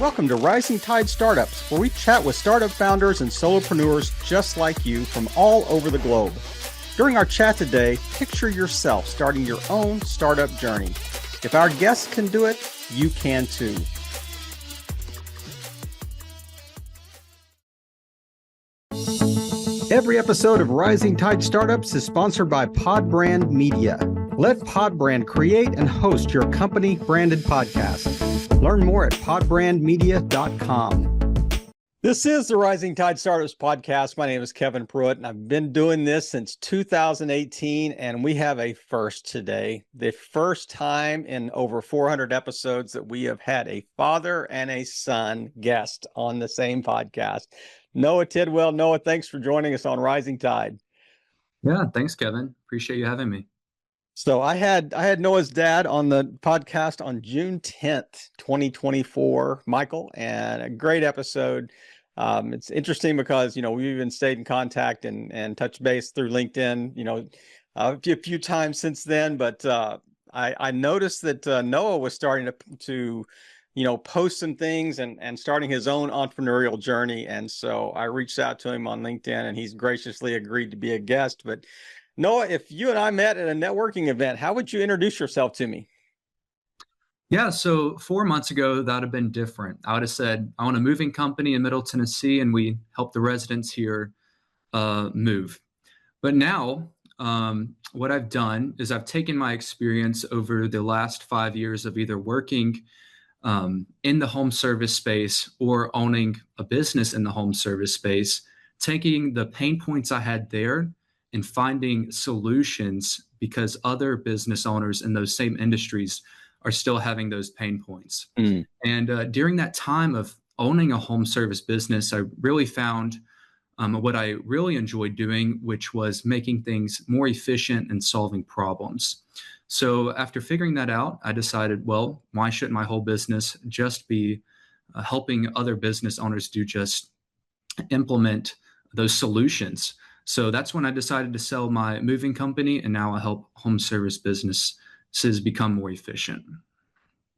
Welcome to Rising Tide Startups, where we chat with startup founders and solopreneurs just like you from all over the globe. During our chat today, picture yourself starting your own startup journey. If our guests can do it, you can too. Every episode of Rising Tide Startups is sponsored by Podbrand Media. Let Podbrand create and host your company branded podcast. Learn more at podbrandmedia.com. This is the Rising Tide Startups podcast. My name is Kevin Pruitt, and I've been doing this since 2018, and we have a first today. The first time in over 400 episodes that we have had a father and a son guest on the same podcast. Noah Tidwell. Noah, thanks for joining us on Rising Tide. Yeah, thanks, Kevin. Appreciate you having me. So I had Noah's dad on the podcast on June 10th, 2024, Michael, and a great episode. It's interesting because, we've even stayed in contact and touched base through LinkedIn, a few times since then. But I noticed that Noah was starting to post some things and starting his own entrepreneurial journey. And so I reached out to him on LinkedIn, and he's graciously agreed to be a guest. But Noah, if you and I met at a networking event, how would you introduce yourself to me? Yeah, so 4 months ago, that would have been different. I would have said, I own a moving company in Middle Tennessee, and we help the residents here move. But now, what I've done is I've taken my experience over the last 5 years of either working in the home service space or owning a business in the home service space, taking the pain points I had there and finding solutions because other business owners in those same industries are still having those pain points. And during that time of owning a home service business, I really found what I really enjoyed doing, which was making things more efficient and solving problems. So after figuring that out, I decided, well, why shouldn't my whole business just be helping other business owners do just implement those solutions? So that's when I decided to sell my moving company, and now I help home service businesses become more efficient.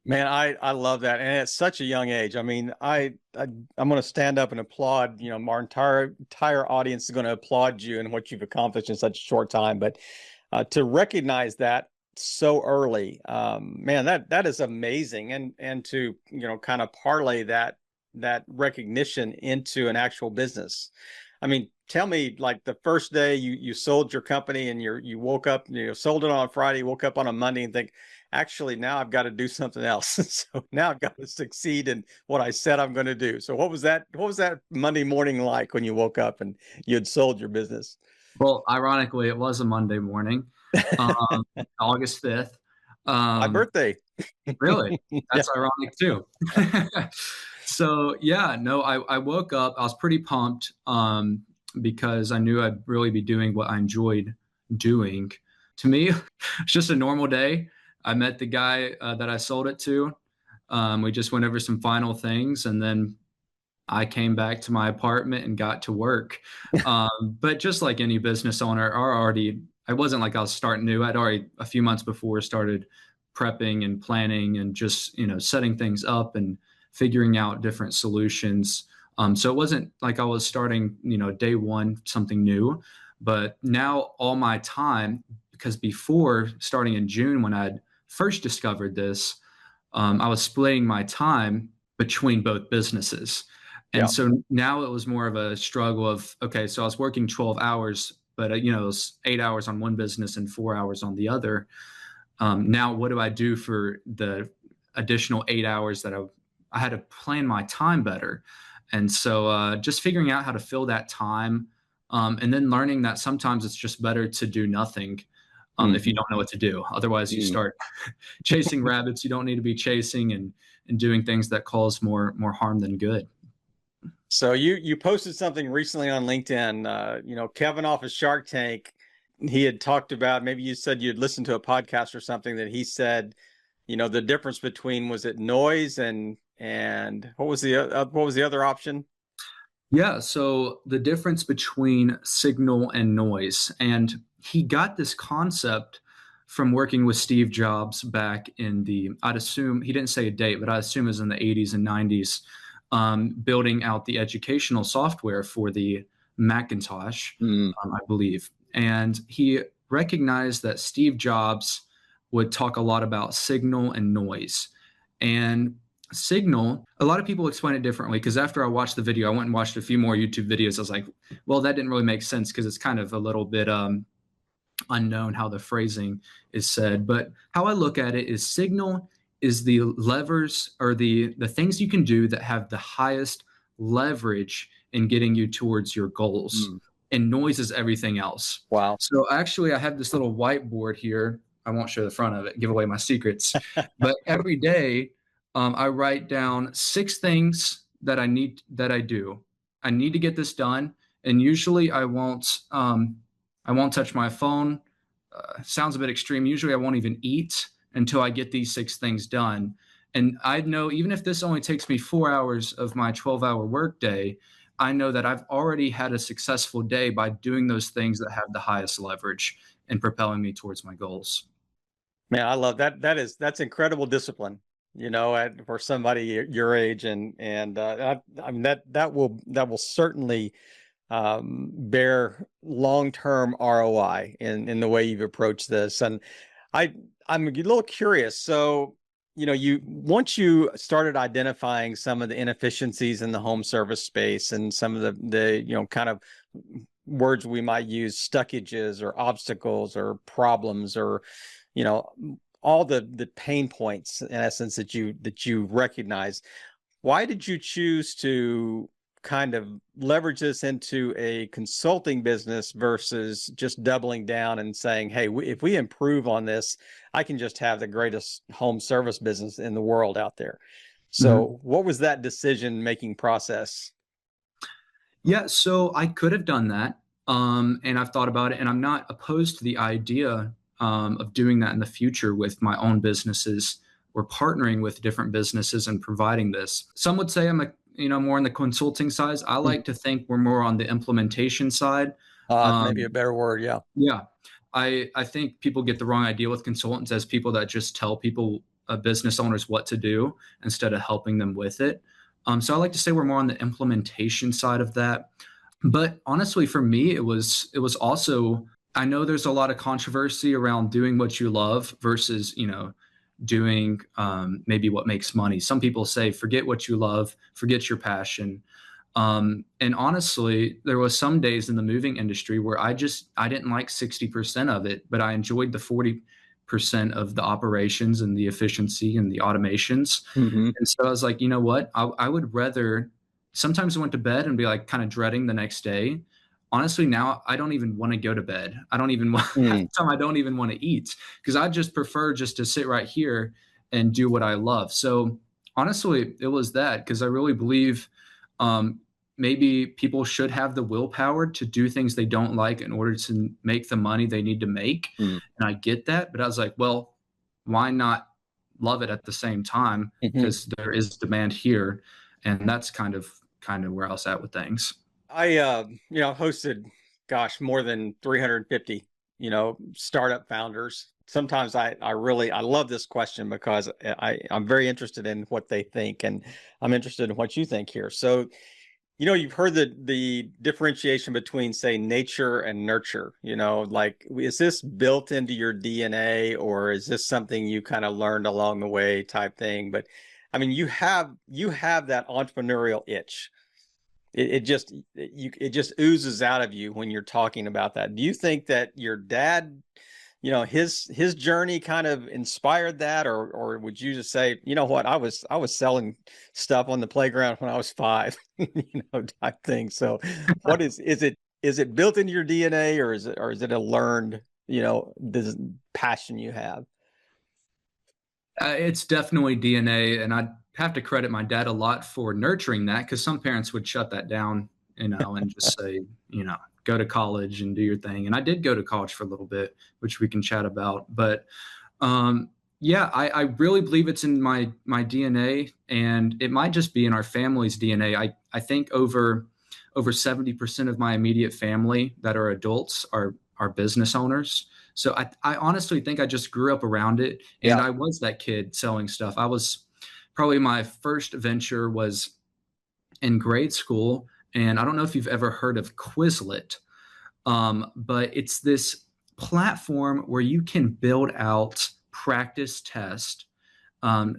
Man, I love that. And at such a young age. I mean, I'm going to stand up and applaud, my entire audience is going to applaud you and what you've accomplished in such a short time. But to recognize that so early, man, that is amazing. And to, kind of parlay that recognition into an actual business. I mean, tell me, like, the first day you sold your company and you woke up, sold it on a Friday, woke up on a Monday and think, actually, now I've got to do something else. So now I've got to succeed in what I said I'm going to do. So what was that Monday morning like when you woke up and you had sold your business? Well, ironically, it was a Monday morning, August 5th. My birthday. Really? That's Yeah. ironic too. So yeah, no, I woke up, I was pretty pumped because I knew I'd really be doing what I enjoyed doing. To me, it's just a normal day. I met the guy that I sold it to. We just went over some final things, and then I came back to my apartment and got to work. But just like any business owner, I wasn't like I was starting new. I'd already a few months before started prepping and planning and just, setting things up and figuring out different solutions. So it wasn't like I was starting, day one, something new. But now all my time, because before starting in June when I'd first discovered this, I was splitting my time between both businesses. And so now it was more of a struggle of, okay, so I was working 12 hours, but it was 8 hours on one business and 4 hours on the other. Now, what do I do for the additional 8 hours that I had to plan my time better? And so just figuring out how to fill that time, and then learning that sometimes it's just better to do nothing if you don't know what to do. Otherwise, you start chasing rabbits you don't need to be chasing and doing things that cause more harm than good. So you posted something recently on LinkedIn, Kevin off of Shark Tank. He had talked about, maybe you said you'd listened to a podcast or something that he said, the difference between, was it noise and what was the other option? Yeah, so the difference between signal and noise. And he got this concept from working with Steve Jobs back in I'd assume, he didn't say a date, but I assume it was in the 80s and 90s, building out the educational software for the Macintosh, Mm. I believe. And he recognized that Steve Jobs would talk a lot about signal and noise. And signal, a lot of people explain it differently, because after I watched the video, I went and watched a few more YouTube videos. I was like, well, that didn't really make sense because it's kind of a little bit unknown how the phrasing is said. But how I look at it is signal is the levers or the things you can do that have the highest leverage in getting you towards your goals. Mm. And noise is everything else. Wow. So actually, I have this little whiteboard here. I won't show the front of it, give away my secrets. But every day, I write down 6 things that I do. I need to get this done, and usually I won't touch my phone. Sounds a bit extreme. Usually, I won't even eat until I get these 6 things done. And I know even if this only takes me 4 hours of my 12-hour workday, I know that I've already had a successful day by doing those things that have the highest leverage and propelling me towards my goals. Man, I love that. That's incredible discipline, for somebody your age, and I mean that will certainly bear long-term ROI in the way you've approached this. And I'm a little curious. So, once you started identifying some of the inefficiencies in the home service space and some of the kind of words we might use, stuckages or obstacles or problems or, all the pain points in essence that you recognize, why did you choose to kind of leverage this into a consulting business versus just doubling down and saying, hey, if we improve on this, I can just have the greatest home service business in the world out there? So what was that decision making process? Yeah, so I could have done that. And I've thought about it, and I'm not opposed to the idea of doing that in the future with my own businesses or partnering with different businesses and providing this. Some would say I'm more on the consulting side. I like to think we're more on the implementation side. Maybe a better word. Yeah. Yeah. I think people get the wrong idea with consultants as people that just tell people, business owners, what to do instead of helping them with it. So I like to say we're more on the implementation side of that. But honestly, for me, it was also, I know there's a lot of controversy around doing what you love versus, doing maybe what makes money. Some people say, forget what you love, forget your passion. And honestly, there was some days in the moving industry where I didn't like 60% of it, but I enjoyed the 40% of the operations and the efficiency and the automations. Mm-hmm. And so I was like, you know what? I would rather, sometimes I went to bed and be like kind of dreading the next day. Honestly, now I don't even want to go to bed. I don't even want, half the time I don't even want to eat, because I just prefer just to sit right here and do what I love. So honestly, it was that, because I really believe maybe people should have the willpower to do things they don't like in order to make the money they need to make. And I get that, but I was like, well, why not love it at the same time? Because there is demand here. And that's kind of where I was at with things. I hosted, more than 350, startup founders. Sometimes I love this question because I'm very interested in what they think, and I'm interested in what you think here. So, you've heard the differentiation between, say, nature and nurture. Like, is this built into your DNA, or is this something you kind of learned along the way type thing? But I mean, you have that entrepreneurial itch. It just oozes out of you when you're talking about that. Do you think that your dad, his journey kind of inspired that, or would you just say, you know what, I was selling stuff on the playground when I was 5, type thing? So, what is it built into your DNA, or is it a learned, this passion you have? It's definitely DNA, and I have to credit my dad a lot for nurturing that, because some parents would shut that down, and just say, go to college and do your thing. And I did go to college for a little bit, which we can chat about. But yeah, I really believe it's in my DNA, and it might just be in our family's DNA. I think over 70% of my immediate family that are adults are business owners. So I honestly think I just grew up around it, and Yeah. I was that kid selling stuff. I was probably my first venture was in grade school, and I don't know if you've ever heard of Quizlet, but it's this platform where you can build out practice tests.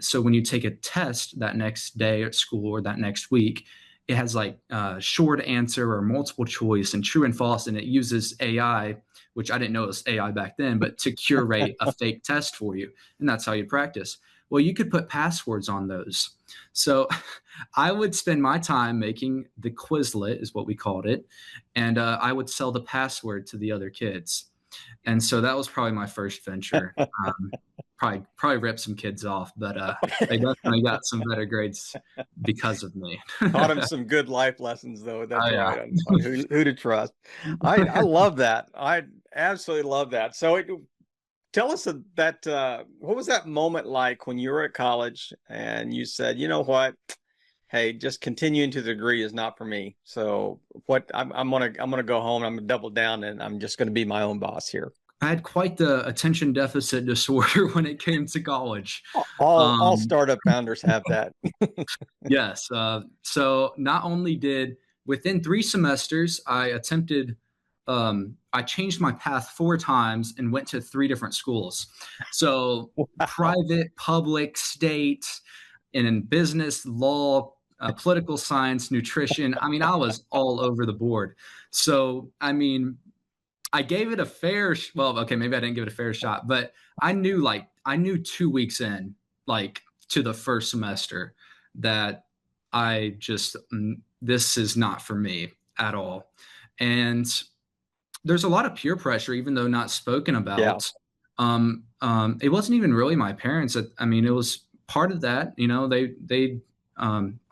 So when you take a test that next day at school or that next week, it has like short answer or multiple choice and true and false, and it uses AI, which I didn't know it was AI back then, but to curate a fake test for you, and that's how you practice. Well, you could put passwords on those. So I would spend my time making the Quizlet, is what we called it, and I would sell the password to the other kids. And so that was probably my first venture. Probably ripped some kids off, but they definitely got some better grades because of me. Taught him some good life lessons, though. That's Oh yeah. right, on who to trust. I love that. I absolutely love that. So tell us that what was that moment like when you were at college and you said, you know what, hey, just continuing to the degree is not for me. So what I'm gonna go home. I'm gonna double down, and I'm just gonna be my own boss here. I had quite the attention deficit disorder when it came to college. All Um, startup founders have that. yes. So not only did within 3 semesters, I changed my path 4 times and went to 3 different schools. So Wow. private, public, state, and in business, law, political science, nutrition. I mean, I was all over the board. So, I mean, I gave it a well, okay, maybe I didn't give it a fair shot, but I knew 2 weeks in, like to the first semester, that this is not for me at all. And there's a lot of peer pressure, even though not spoken Yeah. about. It wasn't even really my parents. I mean, it was part of that. You know,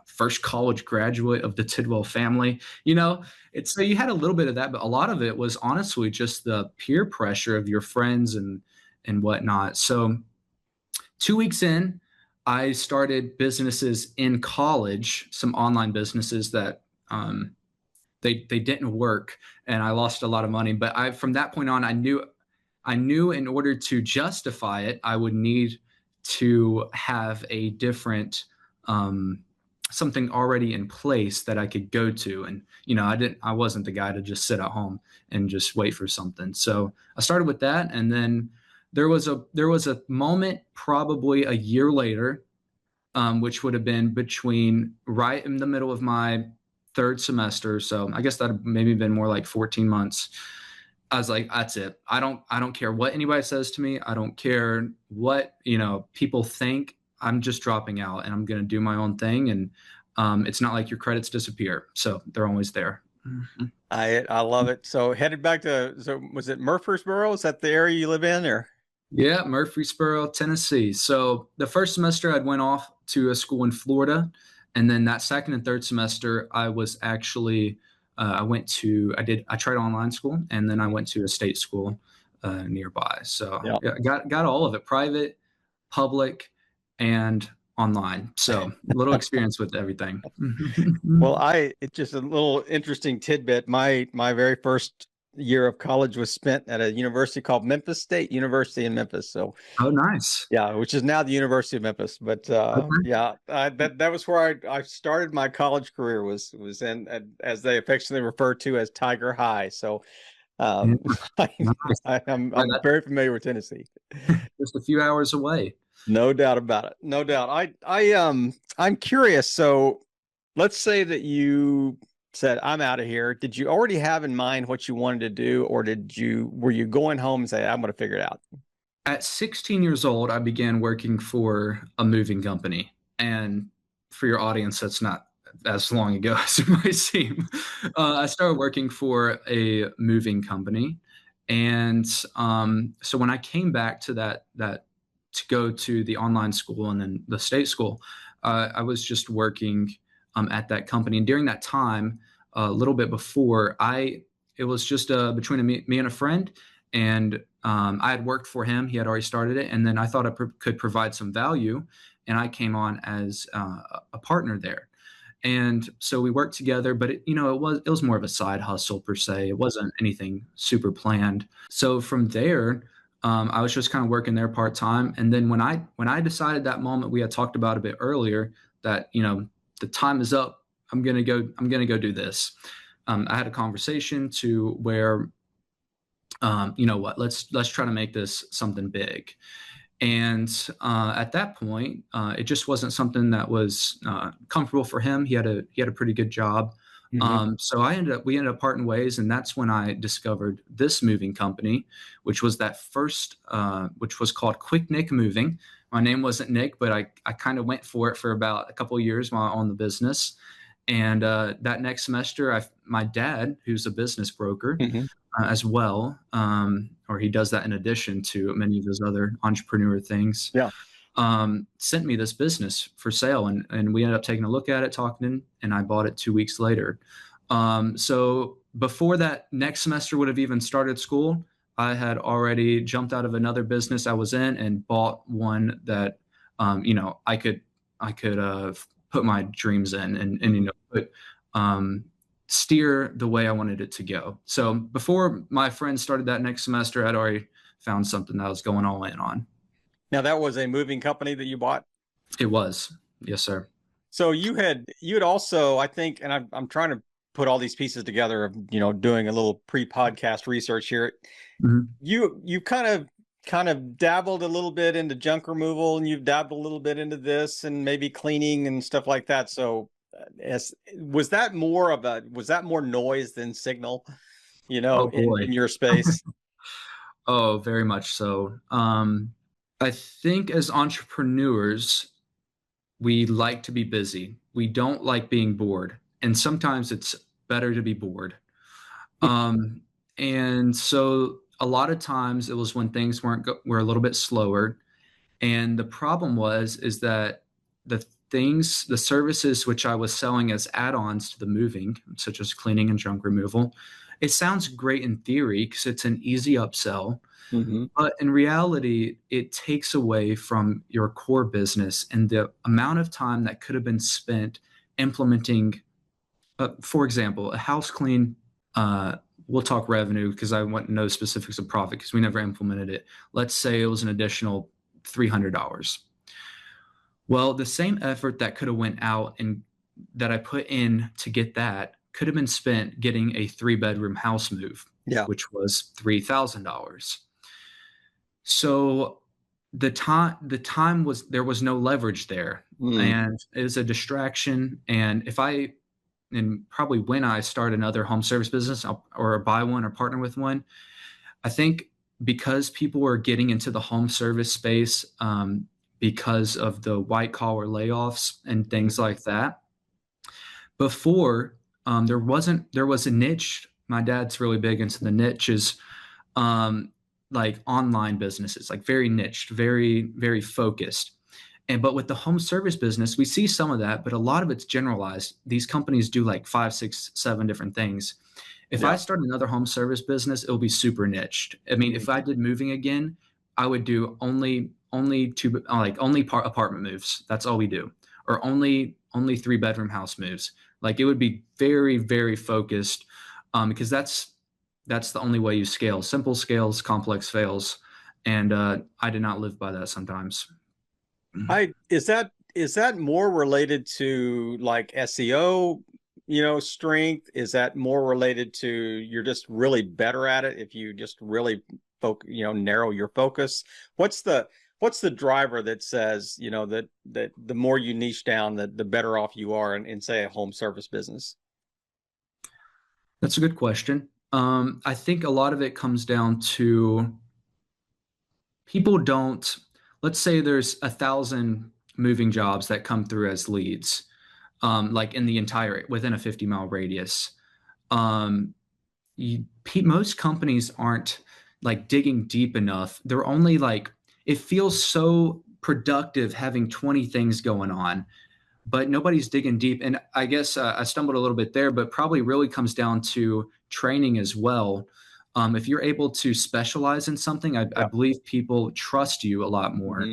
first college graduate of the Tidwell family. You know, it's so you had a little bit of that, but a lot of it was honestly just the peer pressure of your friends and whatnot. So 2 weeks in, I started businesses in college, some online businesses that they didn't work, and I lost a lot of money. But I from that point on, I knew in order to justify it, I would need to have a different something already in place that I could go to. And I wasn't the guy to just sit at home and just wait for something. So I started with that, and then there was a moment probably a year later, which would have been between right in the middle of my third semester. So I guess that maybe been more like 14 months. I was like, that's it. I don't care what anybody says to me. I don't care what, people think. I'm just dropping out and I'm going to do my own thing. And it's not like your credits disappear. So they're always there. Mhm. I love it. So headed back to, so was it Murfreesboro? Is that the area you live in, or? Yeah, Murfreesboro, Tennessee. So the first semester I went off to a school in Florida, and then that second and third semester I was actually I tried online school, and then I went to a state school nearby. So Yeah. yeah, got all of it: private, public, and online. So little experience with everything. Well, it's just a little interesting tidbit. My very first year of college was spent at a university called Memphis State University in Memphis. So Oh, nice. yeah, which is now the University of Memphis. But Okay. yeah, that was where I started my college career, was in, as they affectionately refer to as Tiger High. So Yeah, um, I, nice. Yeah, I'm very familiar with Tennessee. just a few hours away. No doubt about it. No doubt. I'm curious. So let's say that you said, I'm out of here. Did you already have in mind what you wanted to do, or were you going home and say, I'm going to figure it out? At 16 years old, I began working for a moving company. And for your audience, that's not as long ago as it might seem. I started working for a moving company. And so when I came back to that to go to the online school and then the state school, I was just working at that company. And during that time, a little bit before, it was just between me and a friend, and I had worked for him. He had already started it, and then I thought I could provide some value, and I came on as a partner there. And so we worked together, but it was more of a side hustle per se. It wasn't anything super planned. So from there, I was just kind of working there part time. And then when I decided that moment we had talked about a bit earlier that, the time is up, I'm gonna go do this. I had a conversation to where, you know what, let's try to make this something big. And at that point, it just wasn't something that was comfortable for him. He had a pretty good job. Hmm. So we ended up parting ways, and that's when I discovered this moving company, which was which was called Quick Nick Moving. My name wasn't Nick, but I kind of went for it for about a couple of years while on the business. And that next semester, my dad, who's a business broker, Hmm. as well, or he does that in addition to many of his other entrepreneur things, Yeah. sent me this business for sale, and we ended up taking a look at it, talking, and I bought it 2 weeks later. So before that next semester would have even started school, I had already jumped out of another business I was in and bought one that, I could put my dreams in, and Hmm. put um, steer the way I wanted it to go. So before my friends started that next semester, I'd already found something that I was going all in on. Now that was a moving company that you bought. It was. Yes, sir. So you had also, I think, and I'm trying to put all these pieces together of, doing a little pre-podcast research here. Mhm. You kind of dabbled a little bit into junk removal, and you've dabbled a little bit into this and maybe cleaning and stuff like that. So was that more noise than signal, Oh in boy. your space? Oh, very much so. I think as entrepreneurs, we like to be busy. We don't like being bored. And sometimes it's better to be bored. Um, and so a lot of times it was when things were a little bit slower. And the problem is that the services which I was selling as add-ons to the moving, such as cleaning and junk removal, it sounds great in theory because it's an easy upsell. Hmm. But in reality, it takes away from your core business and the amount of time that could have been spent implementing, for example, a house clean. Uh, we'll talk revenue because I want to know specifics of profit because we never implemented it. Let's say it was an additional $300. Well, the same effort that could have went out and that I put in to get that could have been spent getting a 3-bedroom house move, Yeah. which was $3,000. So the time was there was no leverage there, Mm. and it was a distraction. And probably when I start another home service business or buy one or partner with one, I think because people were getting into the home service space, because of the white collar layoffs and things like that. Before, there was a niche. My dad's really big into the niches, like online businesses, like very niched, very, very focused. But with the home service business, we see some of that, but a lot of it's generalized. These companies do like 5, 6, 7 different things. If I Yeah. start another home service business, it'll be super niched. I mean, Mhm. if I did moving again, I would do only apartment moves. That's all we do, or only 3-bedroom house moves. Like it would be very, very focused, because that's the only way you scale. Simple scales, complex fails, and I did not live by that sometimes. I is that more related to like SEO, strength? Is that more related to you're just really better at it if you just really narrow your focus? What's the driver that says, that the more you niche down, the better off you are in say a home service business? That's a good question. I think a lot of it comes down to people don't, let's say there's 1,000 moving jobs that come through as leads, like in the entire, within a 50-mile radius. Um, Most companies aren't like digging deep enough. They're only like, it feels so productive having 20 things going on, but nobody's digging deep. And I guess I stumbled a little bit there, but probably really comes down to training as well. If you're able to specialize in something, I Yeah. believe people trust you a lot more.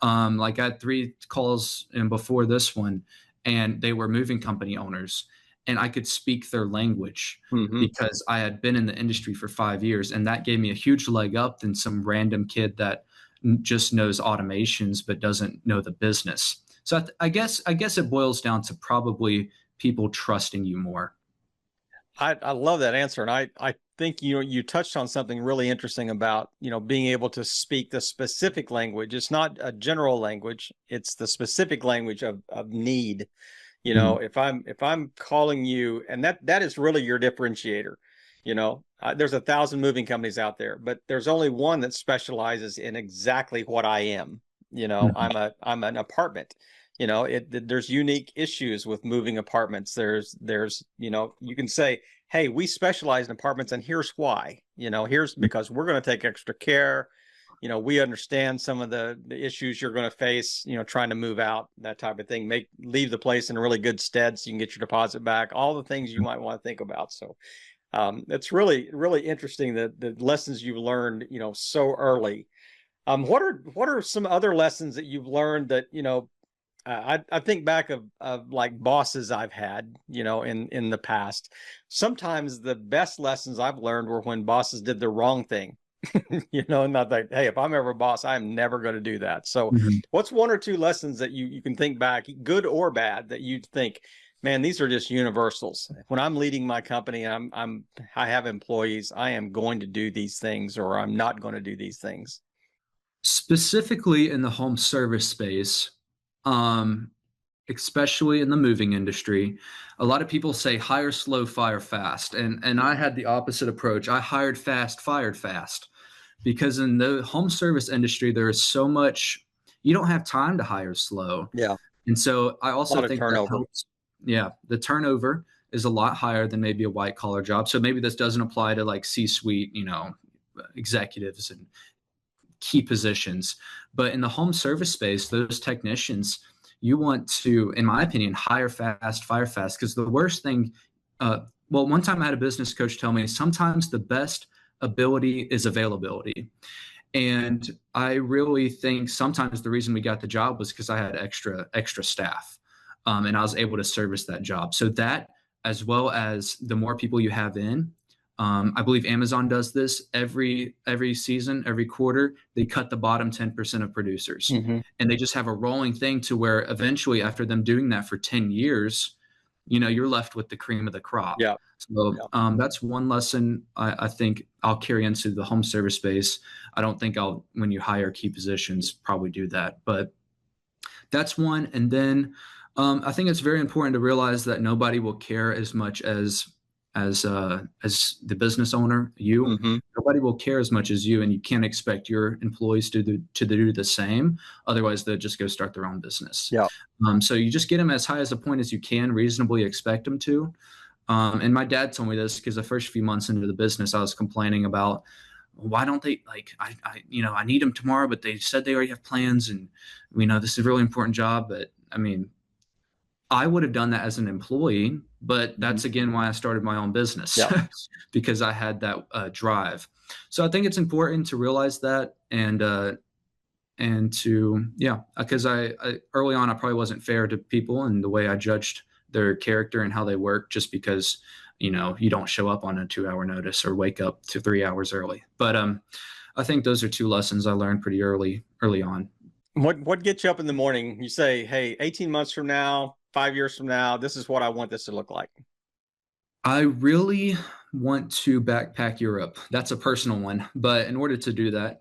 Hmm. Like I had 3 calls in before this one, and they were moving company owners. and I could speak their language Hmm. because I had been in the industry for 5 years. And that gave me a huge leg up than some random kid that just knows automations but doesn't know the business. So I guess it boils down to probably people trusting you more. I love that answer. And I think you touched on something really interesting about, being able to speak the specific language. It's not a general language, it's the specific language of need. Mhm. If I'm calling you, and that is really your differentiator. There's 1,000 moving companies out there, but there's only one that specializes in exactly what I am. Mhm. I'm an apartment. There's unique issues with moving apartments. There's you can say, hey, we specialize in apartments, and here's why. Here's because we're going to take extra care. We understand some of the issues you're going to face, trying to move out, that type of thing. Leave the place in really good stead so you can get your deposit back, all the things you might want to think about. So it's really, really interesting the lessons you've learned, so early. What are some other lessons that you've learned that, I think back of like bosses I've had, in the past. Sometimes the best lessons I've learned were when bosses did the wrong thing. Not like, hey, if I'm ever a boss, I'm never going to do that. So, Mhm. what's one or two lessons that you can think back, good or bad, that you think, man, these are just universals. When I'm leading my company, I have employees, I am going to do these things, or I'm not going to do these things. Specifically in the home service space, um, especially in the moving industry, a lot of people say hire slow, fire fast. And I had the opposite approach. I hired fast, fired fast. Because in the home service industry, there is so much, you don't have time to hire slow. Yeah, And so I a also lot of think that turnover. helps. Yeah, the turnover is a lot higher than maybe a white collar job. So maybe this doesn't apply to like C suite, executives and key positions. But in the home service space, those technicians, you want to, in my opinion, hire fast, fire fast. Because the worst thing, well, one time I had a business coach tell me sometimes the best ability is availability. And I really think sometimes the reason we got the job was because I had extra staff, and I was able to service that job. So that, as well as the more people you have in, I believe Amazon does this every season, every quarter. They cut the bottom 10% of producers, Hmm. and they just have a rolling thing to where eventually, after them doing that for 10 years, you're left with the cream of the crop. Yeah, So yeah. that's one lesson I think I'll carry into the home service space. I don't think I'll, when you hire key positions, probably do that. But that's one. And then I think it's very important to realize that nobody will care as much as the business owner, you. Hmm. Nobody will care as much as you, and you can't expect your employees to do the same. Otherwise, they'll just go start their own business. Yeah. So you just get them as high as a point as you can reasonably expect them to. And my dad told me this because the first few months into the business, I was complaining about why don't they like I need them tomorrow, but they said they already have plans, and this is a really important job. But I mean, I would have done that as an employee, but Hmm. that's again why I started my own business Yeah. because I had that drive. So I think it's important to realize that and to because I early on I probably wasn't fair to people and the way I judged their character and how they work just because you don't show up on a 2 hour notice or wake up to 3 hours early. But I think those are two lessons I learned pretty early on. What gets you up in the morning? You say, hey, 18 months from now, 5 years from now, this is what I want this to look like. I really want to backpack Europe. That's a personal one. But in order to do that,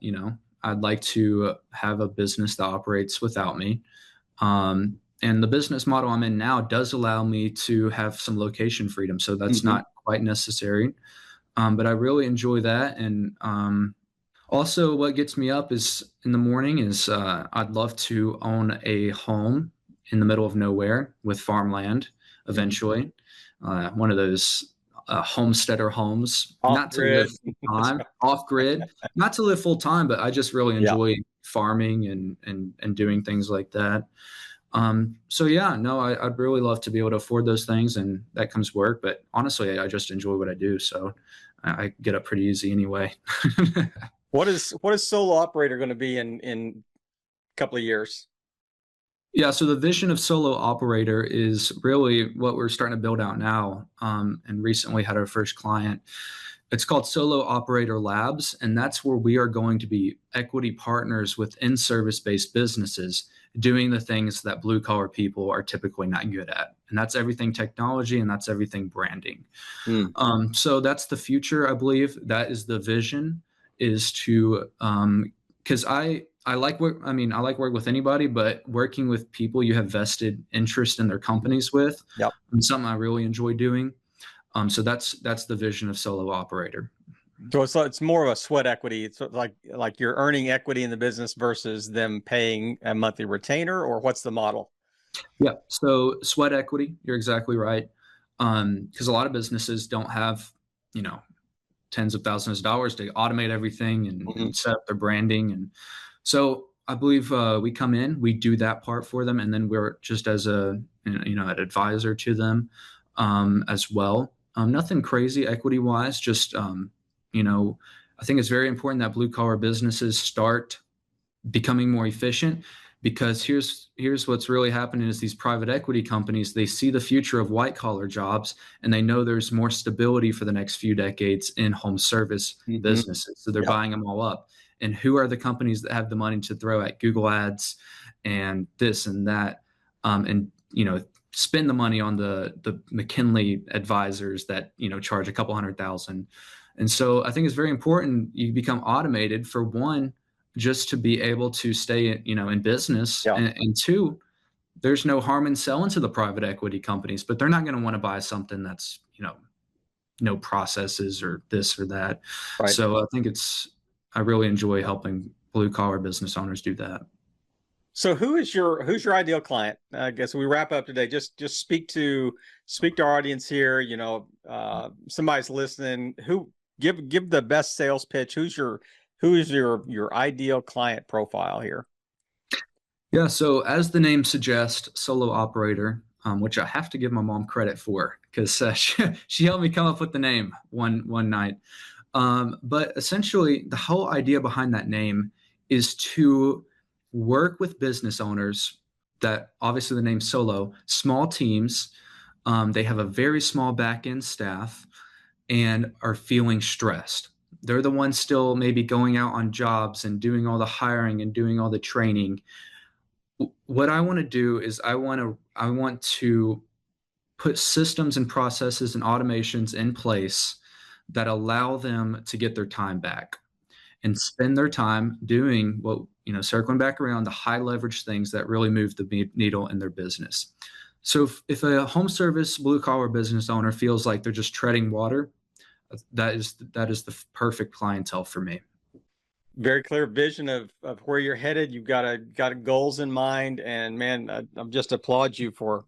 I'd like to have a business that operates without me. And the business model I'm in now does allow me to have some location freedom. So that's Hmm. not quite necessary. But I really enjoy that. And also, what gets me up is in the morning is I'd love to own a home in the middle of nowhere with farmland Hmm. eventually. One of those homesteader homes, Off not to live grid. full That's time, right. off grid, not to live full time, but I just really Yeah. enjoy farming and doing things like that. So yeah, no, I'd really love to be able to afford those things, and that comes work. But honestly, I just enjoy what I do, so I get up pretty easy anyway. What is solo operator going to be in a couple of years? Yeah, so the vision of solo operator is really what we're starting to build out now, and recently had our first client. It's called Solo Operator Labs, and that's where we are going to be equity partners within service-based businesses doing the things that blue collar people are typically not good at. And that's everything technology and that's everything branding. Mm. So that's the future, I believe. That is the vision, is to because I like work. I mean, I like work with anybody, but working with people you have vested interest in their companies with, Yep. and something I really enjoy doing. So that's the vision of Solo Operator. So it's more of a sweat equity. It's like you're earning equity in the business versus them paying a monthly retainer, or what's the model? Yeah. So sweat equity, you're exactly right. Because a lot of businesses don't have, you know, tens of thousands of dollars to automate everything Mhm. and set up their branding. And so I believe we come in, we do that part for them, and then we're just as a an advisor to them as well. Nothing crazy equity wise, just you know, I think it's very important that blue collar businesses start becoming more efficient, because here's what's really happening is these private equity companies, they see the future of white collar jobs, and they know there's more stability for the next few decades in home service Mhm. businesses, so they're Yep. buying them all up. And who are the companies that have the money to throw at Google ads and this and that, and spend the money on the McKinley advisors that charge a couple $100,000. And so I think it's very important you become automated, for one, just to be able to stay, in business. Yeah. And two, there's no harm in selling to the private equity companies, but they're not going to want to buy something that's, no processes or this or that. Right. So I really enjoy helping blue collar business owners do that. So who's your ideal client? I guess we wrap up today. Just speak to our audience here. Somebody's listening. Who give the best sales pitch? Who is your ideal client profile here? Yeah. So as the name suggests, solo operator, which I have to give my mom credit for, because she helped me come up with the name one night. But essentially, the whole idea behind that name is to work with business owners that, obviously the name solo, small teams. They have a very small back end staff and are feeling stressed. They're the ones still maybe going out on jobs and doing all the hiring and doing all the training. What I want to do is I want to put systems and processes and automations in place that allow them to get their time back and spend their time doing what, circling back around the high leverage things that really move the needle in their business. So if a home service blue collar business owner feels like they're just treading water, that is the perfect clientele for me. Very clear vision of where you're headed. You've got goals in mind, and man, I'm just applaud you for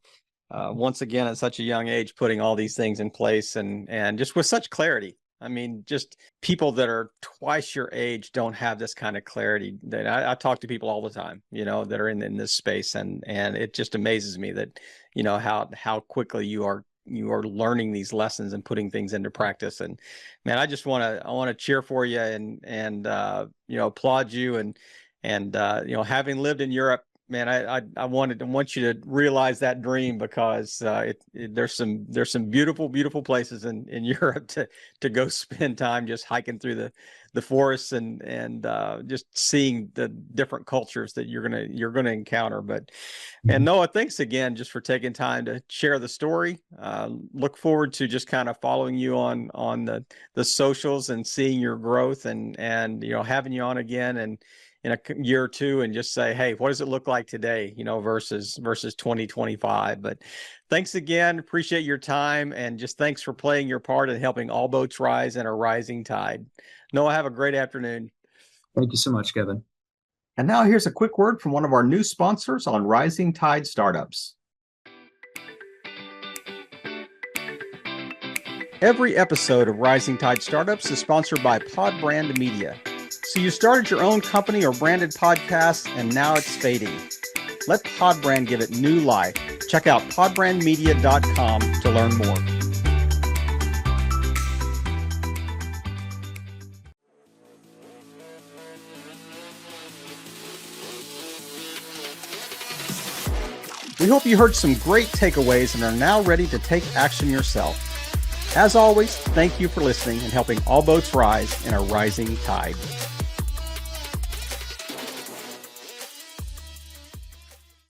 once again at such a young age putting all these things in place and just with such clarity. I mean, just people that are twice your age don't have this kind of clarity. That I talk to people all the time, that are in this space, and it just amazes me that how quickly you are learning these lessons and putting things into practice. And man, I want to cheer for you and applaud you and having lived in Europe, man, I want you to realize that dream because there's some beautiful places in Europe to go spend time just hiking through the forests and just seeing the different cultures that you're gonna encounter. But and Noah, thanks again just for taking time to share the story. Look forward to just kind of following you on the socials and seeing your growth and having you on again and in a year or two and just say, hey, what does it look like today, versus 2025. But thanks again. Appreciate your time and just thanks for playing your part in helping all boats rise in a rising tide. Noah, have a great afternoon. Thank you so much, Kevin. And now here's a quick word from one of our new sponsors on Rising Tide Startups. Every episode of Rising Tide Startups is sponsored by Podbrand Media. So you started your own company or branded podcast and now it's fading. Let Podbrand give it new life. Check out podbrandmedia.com to learn more. We hope you heard some great takeaways and are now ready to take action yourself. As always, thank you for listening and helping all boats rise in a rising tide.